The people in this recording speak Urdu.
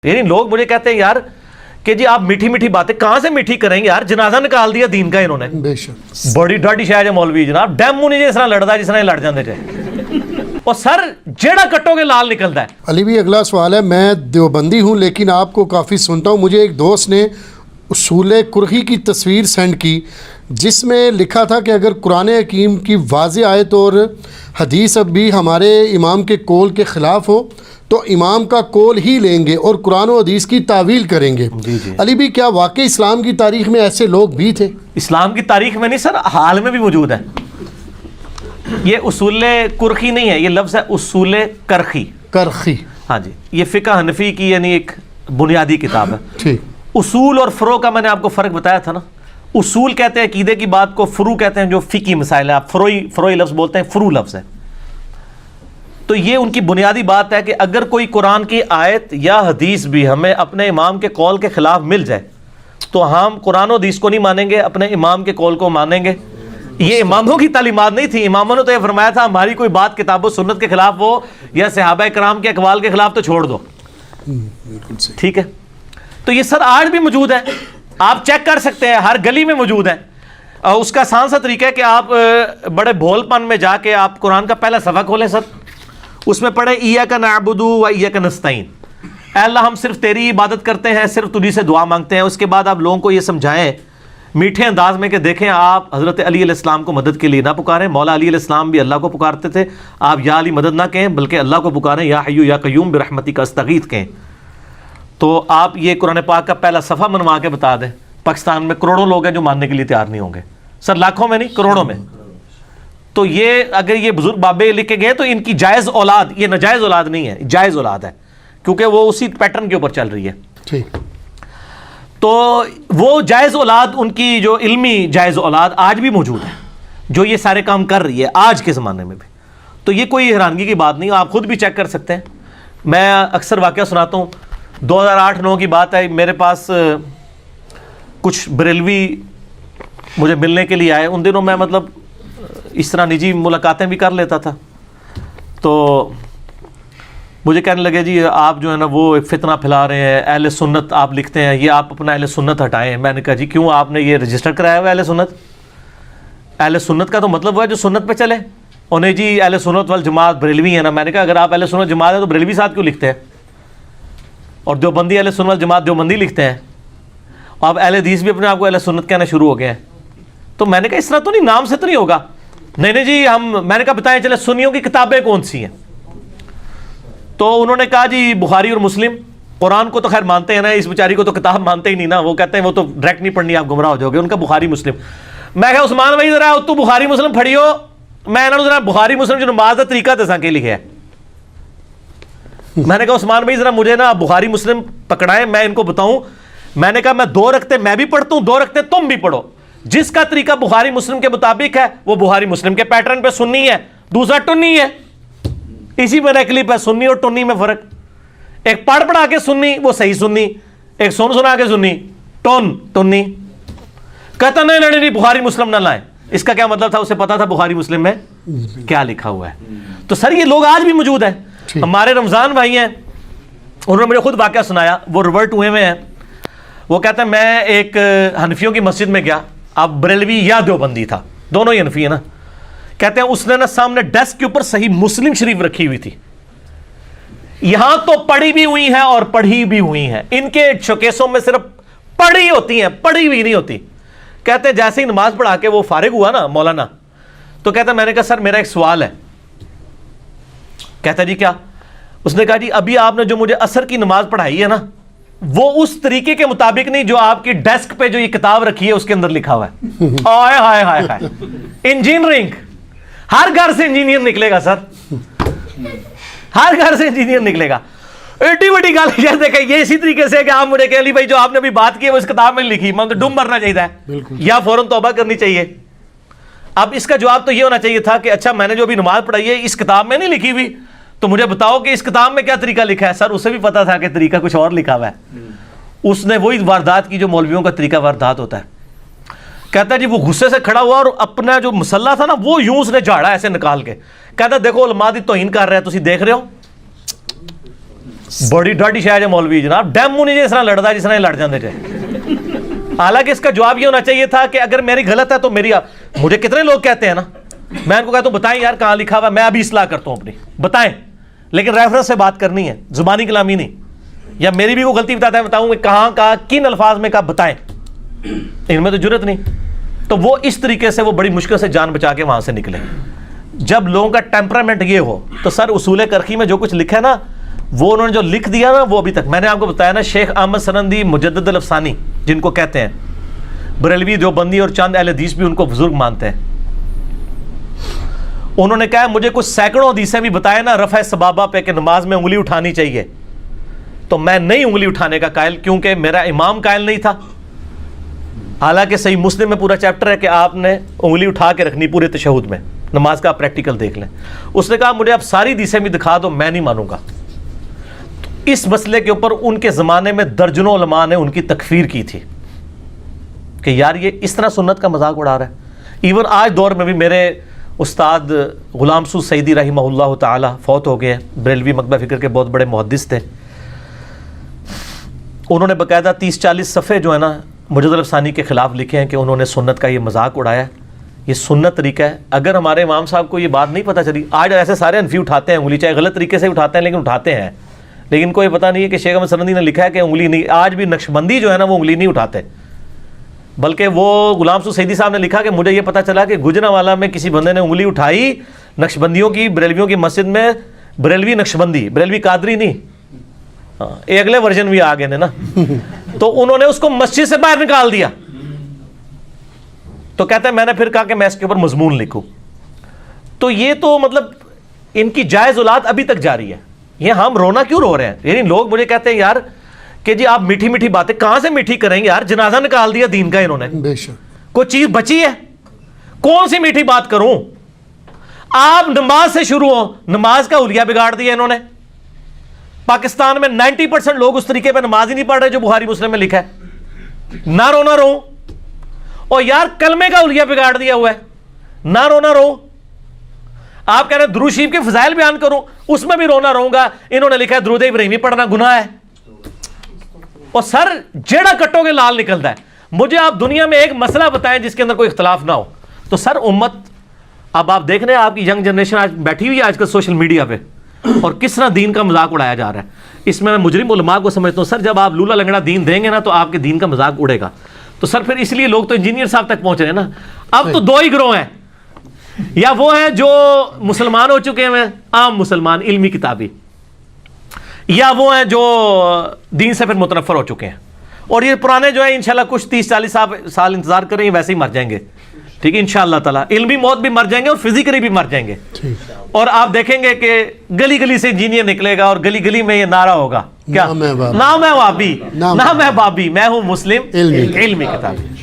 یعنی لوگ مجھے کہتے ہیں یار کہ جی آپ میٹھی میٹھی باتیں کہاں سے میٹھی کریں گے یار, جنازہ نکال دیا دین کا انہوں نے, بے شک بڑی ڈاڈی شاید ہے مولوی جناب, ڈیمو نہیں جس طرح لڑتا ہے جس طرح لڑ جاندے تھے, اور سر جیڑا کٹو کے لال نکلتا ہے. علی بھی اگلا سوال ہے, میں دیوبندی ہوں لیکن آپ کو کافی سنتا ہوں. مجھے ایک دوست نے اصول کرخی کی تصویر سینڈ کی جس میں لکھا تھا کہ اگر قرآن حکیم کی واضح آیت اور حدیث اب بھی ہمارے امام کے قول کے خلاف ہو تو امام کا قول ہی لیں گے اور قرآن و حدیث کی تعویل کریں گے. علی بھی کیا واقعی اسلام کی تاریخ میں ایسے لوگ بھی تھے؟ اسلام کی تاریخ میں نہیں سر, حال میں بھی موجود ہے. یہ اصول کرخی نہیں ہے, یہ لفظ ہے اصول کرخی. کرخی, ہاں جی, یہ فقہ حنفی کی یعنی ایک بنیادی کتاب ہے. ٹھیک. اصول اور فروع کا میں نے آپ کو فرق بتایا تھا نا. اصول کہتے ہیں عقیدے کی بات کو, فروع کہتے ہیں جو فقہی مسائل ہے. آپ فروعی لفظ بولتے ہیں, فروع لفظ ہے. تو یہ ان کی بنیادی بات ہے کہ اگر کوئی قرآن کی آیت یا حدیث بھی ہمیں اپنے امام کے قول کے خلاف مل جائے تو ہم قرآن و حدیث کو نہیں مانیں گے, اپنے امام کے قول کو مانیں گے. یہ اماموں کی تعلیمات نہیں تھی. اماموں نے تو یہ فرمایا تھا ہماری کوئی بات کتاب و سنت کے خلاف ہو یا صحابہ کرام کے اقوال کے خلاف تو چھوڑ دو. ٹھیک ہے, تو یہ سر آج بھی موجود ہے, آپ چیک کر سکتے ہیں, ہر گلی میں موجود ہے. اس کا آسان سا طریقہ ہے کہ آپ بڑے بھول پن میں جا کے آپ قرآن کا پہلا صفحہ کھولیں سر, اس میں پڑھیں ایاک نعبد و ایاک نستعین, اے اللہ ہم صرف تیری عبادت کرتے ہیں, صرف تجھی سے دعا مانگتے ہیں. اس کے بعد آپ لوگوں کو یہ سمجھائیں میٹھے انداز میں کہ دیکھیں آپ حضرت علی علیہ السلام کو مدد کے لیے نہ پکاریں, مولا علی علیہ السلام بھی اللہ کو پکارتے تھے, آپ یا علی مدد نہ کہیں بلکہ اللہ کو پکاریں, یا حی یا قیوم برحمتک استغیث کہیں. تو آپ یہ قرآن پاک کا پہلا صفحہ منوا کے بتا دیں. پاکستان میں کروڑوں لوگ ہیں جو ماننے کے لیے تیار نہیں ہوں گے سر, لاکھوں میں نہیں کروڑوں میں. تو یہ اگر یہ بزرگ بابے لکھ کے گئے تو ان کی جائز اولاد, یہ ناجائز اولاد نہیں ہے, جائز اولاد ہے, کیونکہ وہ اسی پیٹرن کے اوپر چل رہی ہے. ٹھیک. تو وہ جائز اولاد, ان کی جو علمی جائز اولاد آج بھی موجود ہے جو یہ سارے کام کر رہی ہے آج کے زمانے میں بھی. تو یہ کوئی حیرانگی کی بات نہیں, آپ خود بھی چیک کر سکتے ہیں. میں اکثر واقعہ سناتا ہوں, 2008-9 کی بات ہے, میرے پاس کچھ بریلوی مجھے ملنے کے لیے آئے. ان دنوں میں مطلب اس طرح نجی ملاقاتیں بھی کر لیتا تھا. تو مجھے کہنے لگے جی آپ جو ہے نا وہ فتنہ پھیلا رہے ہیں, اہل سنت آپ لکھتے ہیں, یہ آپ اپنا اہل سنت ہٹائیں. میں نے کہا جی کیوں, آپ نے یہ رجسٹر کرایا ہوا اہل سنت؟ اہل سنت کا تو مطلب وہ ہے جو سنت پہ چلے. انہیں جی اہل سنت والجماعت بریلوی ہے نا. میں نے کہا اگر آپ اہل سنت جماعت ہے تو بریلوی ساتھ کیوں لکھتے ہیں؟ اور دیوبندی اہل سنت والجماعت دیوبندی لکھتے ہیں. اب اہل حدیث بھی اپنے آپ کو اہل سنت کہنا شروع ہو گئے ہیں. تو میں نے کہا اس طرح تو نہیں, نام سے تو نہیں ہوگا. نہیں جی میں نے کہا بتائیں چلے سنیوں کی کتابیں کون سی ہیں؟ تو انہوں نے کہا جی بخاری اور مسلم. قرآن کو تو خیر مانتے ہیں نا, اس بیچاری کو تو کتاب مانتے ہی نہیں نا, وہ کہتے ہیں وہ تو ڈائریکٹ نہیں پڑھنی, آپ گمراہ ہو جاؤ گے. ان کا بخاری مسلم. میں کہا عثمان بھائی ذرا تو بخاری مسلم پڑھیو, میں انہوں نے ذرا بخاری مسلم جو نماز کا طریقہ دساں کے لکھا ہے. میں نے کہا عثمان بھائی ذرا مجھے نا بخاری مسلم پکڑائیں, میں ان کو بتاؤں. میں نے کہا میں 2 رکعتیں میں بھی پڑھتا ہوں, 2 رکعتیں تم بھی پڑھو. جس کا طریقہ بخاری مسلم کے مطابق ہے وہ بخاری مسلم کے پیٹرن پہ سنی ہے, دوسرا ٹنی ہے. اسی میں کلپ ہے, سنی اور ٹنی میں فرق. ایک پڑھ پڑھا کے سنی وہ صحیح سنی, ایک سنا کے سنی ٹنی. کہتا نہیں بخاری مسلم نہ لائیں. اس کا کیا مطلب تھا؟ اسے پتا تھا بخاری مسلم میں کیا لکھا ہوا ہے. تو سر یہ لوگ آج بھی موجود ہیں. ہمارے رمضان بھائی ہیں, انہوں نے مجھے خود واقعہ سنایا, وہ ریورٹ ہوئے ہیں. وہ کہتے ہیں میں ایک حنفیوں کی مسجد میں گیا, اب بریلوی یا دیوبندی تھا, دونوں ہی حنفی ہیں نا. کہتے ہیں اس نے نا سامنے ڈیسک کے اوپر صحیح مسلم شریف رکھی ہوئی تھی. یہاں تو پڑھی بھی ہوئی ہیں اور پڑھی بھی ہوئی ہیں, ان کے شوکیسوں میں صرف پڑھی ہوتی ہیں, پڑھی ہوئی نہیں ہوتی. کہتے ہیں جیسے ہی نماز پڑھا کے وہ فارغ ہوا نا مولانا, تو کہتا ہے میں نے کہا سر میرا ایک سوال ہے. کہتا ہے جی کیا؟ اس نے کہا جی ابھی آپ نے جو مجھے عصر کی نماز پڑھائی ہے نا وہ اس طریقے کے مطابق نہیں جو آپ کی ڈیسک پہ جو یہ کتاب رکھی ہے اس کے اندر لکھا ہوا ہے. آئے ہائے ہائے ہائے, انجینئرنگ, ہر گھر سے انجینئر نکلے گا سر, ہر گھر سے انجینئر نکلے گا. ایٹی بڑی گل یہ دیکھیں, یہ اسی طریقے سے کہ آپ مجھے کہ علی بھائی جو آپ نے ابھی بات کی ہے وہ اس کتاب میں لکھی, میں تو ڈوم مرنا چاہیے یا فوراً توبہ کرنی چاہیے. اب اس کا جواب تو یہ ہونا چاہیے تھا کہ اچھا میں نے جو ابھی نماز پڑھائی ہے اس کتاب میں نہیں لکھی ہوئی, تو مجھے بتاؤ کہ اس کتاب میں کیا طریقہ لکھا ہے. سر اسے بھی پتا تھا کہ طریقہ کچھ اور لکھا ہوا ہے. اس نے وہی واردات کی جو مولویوں کا طریقہ واردات ہوتا ہے. کہتا ہے جی وہ غصے سے کھڑا ہوا اور اپنا جو مسلح تھا نا وہ یوں اس نے جھاڑا ایسے نکال کے. کہتا ہے دیکھو علماء دی توہین کر رہے ہیں, تسی دیکھ رہے ہو. بڑی ڈاڈی شاید ہے مولوی جناب، ڈیم نہیں جس طرح لڑتا جس طرح لڑ جاندے تھے. حالانکہ اس کا جواب یہ ہونا چاہیے تھا کہ اگر میری غلط ہے تو میری، مجھے کتنے لوگ کہتے ہیں نا، میں ان کو کہتا ہوں بتائیں یار کہاں لکھا ہوا، میں ابھی اصلاح کرتا ہوں اپنی، بتائیں، لیکن ریفرنس سے بات کرنی ہے، زبانی کلامی نہیں. یا میری بھی وہ غلطی بتاتا ہے، بتاؤں کہ کہاں کہا، کن الفاظ میں کہا، بتائیں. ان میں تو جرت نہیں. تو وہ اس طریقے سے وہ بڑی مشکل سے جان بچا کے وہاں سے نکلے. جب لوگوں کا ٹیمپرامنٹ یہ ہو تو سر اصول کرخی میں جو کچھ لکھا ہے نا، وہ انہوں نے جو لکھ دیا نا، وہ ابھی تک میں نے آپ کو بتایا نا، شیخ احمد سرندی مجدد الافسانی جن کو کہتے ہیں، بریلوی دیوبندی اور چند اہل حدیث بھی ان کو بزرگ مانتے ہیں، انہوں نے کہا مجھے کچھ سینکڑوں حدیثیں بھی بتائے نا رفع سبابہ پہ کہ نماز میں انگلی اٹھانی چاہیے، تو میں نہیں انگلی اٹھانے کا قائل، کیونکہ میرا امام قائل نہیں تھا. حالانکہ صحیح مسلم میں پورا چیپٹر ہے کہ آپ نے انگلی اٹھا کے رکھنی پورے تشہد میں، نماز کا پریکٹیکل دیکھ لیں. اس نے کہا مجھے آپ ساری حدیثیں بھی دکھا دو، میں نہیں مانوں گا. اس مسئلے کے اوپر ان کے زمانے میں درجنوں علماء نے ان کی تکفیر کی تھی کہ یار یہ اس طرح سنت کا مذاق اڑا رہا ہے. ایون آج دور میں بھی میرے استاد غلام سو سعیدی رحمہ اللہ تعالی فوت ہو گئے ہیں، بریلوی مکتبہ فکر کے بہت بڑے محدث تھے. انہوں نے باقاعدہ 30-40 صفحے جو ہے نا مجدد الافسانی کے خلاف لکھے ہیں کہ انہوں نے سنت کا یہ مذاق اڑایا. یہ سنت طریقہ ہے. اگر ہمارے امام صاحب کو یہ بات نہیں پتہ چلی، آج ایسے سارے انفی اٹھاتے ہیں انگلی، چاہے غلط طریقے سے اٹھاتے ہیں لیکن اٹھاتے ہیں، لیکن کوئی پتہ نہیں ہے کہ شیخ احمد سرندی نے لکھا ہے کہ انگلی نہیں. آج بھی نقشبندی جو ہے نا وہ انگلی نہیں اٹھاتے، بلکہ وہ غلام سو سعیدی صاحب نے لکھا کہ مجھے یہ پتہ چلا کہ گجرانوالہ میں کسی بندے نے انگلی اٹھائی نقشبندیوں کی، بریلویوں کی مسجد میں، بریلوی نقشبندی، بریلوی قادری نہیں، ہاں یہ اگلے ورژن بھی آ گئے نا، تو انہوں نے اس کو مسجد سے باہر نکال دیا. تو کہتے ہیں میں نے پھر کہا کہ میں اس کے اوپر مضمون لکھوں. تو یہ تو مطلب ان کی جائز اولاد ابھی تک جاری ہے. یہ ہم رونا کیوں رو رہے ہیں؟ یعنی لوگ مجھے کہتے ہیں یار کہ جی آپ میٹھی میٹھی باتیں کہاں سے میٹھی کریں گے یار، جنازہ نکال دیا دین کا انہوں نے، بے شک کوئی چیز بچی ہے؟ کون سی میٹھی بات کروں؟ آپ نماز سے شروع ہو، نماز کا حلیہ بگاڑ دیا انہوں نے. پاکستان میں 90% لوگ اس طریقے پہ نماز ہی نہیں پڑھ رہے جو بخاری مسلم میں لکھا ہے. نہ رونا رو، اور یار کلمے کا حلیہ بگاڑ دیا ہوا ہے، نہ رونا رو. آپ کہہ رہے ہیں درود شریف کے فضائل بیان کروں، اس میں بھی رونا رہوں گا. انہوں نے لکھا ہے درود ابراہیمی پڑھنا گناہ ہے، اور سر جیڑا کٹو گے لال نکلتا ہے. مجھے آپ دنیا میں ایک مسئلہ بتائیں جس کے اندر کوئی اختلاف نہ ہو. تو سر امت، اب آپ دیکھ رہے ہیں آپ کی ینگ جنریشن آج بیٹھی ہوئی ہے آج کل سوشل میڈیا پہ، اور کس طرح دین کا مذاق اڑایا جا رہا ہے. اس میں مجرم علماء کو سمجھتا ہوں سر جب آپ لولا لنگڑا دین دیں گے نا تو آپ کے دین کا مذاق اڑے گا. تو سر پھر اس لیے لوگ تو انجینئر صاحب تک پہنچ رہے ہیں نا. اب تو دو ہی گروہ ہیں، یا وہ ہیں جو مسلمان ہو چکے ہیں عام مسلمان علمی کتابی، یا وہ ہیں جو دین سے پھر متنفر ہو چکے ہیں. اور یہ پرانے جو ہیں انشاءاللہ کچھ 30-40 سال انتظار کریں، ویسے ہی مر جائیں گے. ٹھیک ہے انشاءاللہ تعالیٰ، علمی موت بھی مر جائیں گے اور فزیکلی بھی مر جائیں گے. اور آپ دیکھیں گے کہ گلی گلی سے انجینئر نکلے گا اور گلی گلی میں یہ نعرہ ہوگا کیا، نہ میں وابی نہ میں بابی، میں ہوں مسلم علمی کتابی.